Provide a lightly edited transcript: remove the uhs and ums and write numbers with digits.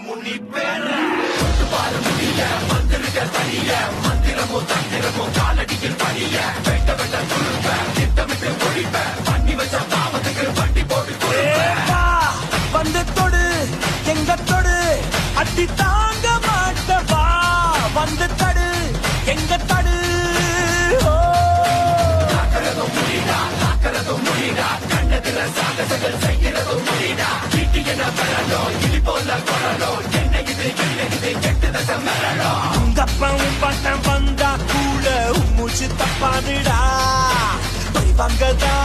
முனி பேர பாரு முடிய வந்திருக்க தனிய மந்திரமோ தந்திரமோ காலடியில் பணிய வெட்ட வெட்ட துருப்ப திட்டமிட்டு ஒழிப்ப பண்ணி வச்ச பாவத்துக்கு வண்டி போட்டு வந்து தொடு எங்க தொடு அடி தாங்க மாட்டவா வந்து தடு எங்க தடு காக்கிறதும் முடிடா கண்ணத்துல சாகசங்கள் செய்கிறதும் முடிடா வீட்டு என வரணும் இனி போல கொள்ளணும் என்ன இது கெட்டு தசை மரணம் உங்க அப்பாவும் பட்டம் வந்தா கூட மூச்சு தப்பாதுடா பழிவாங்கதா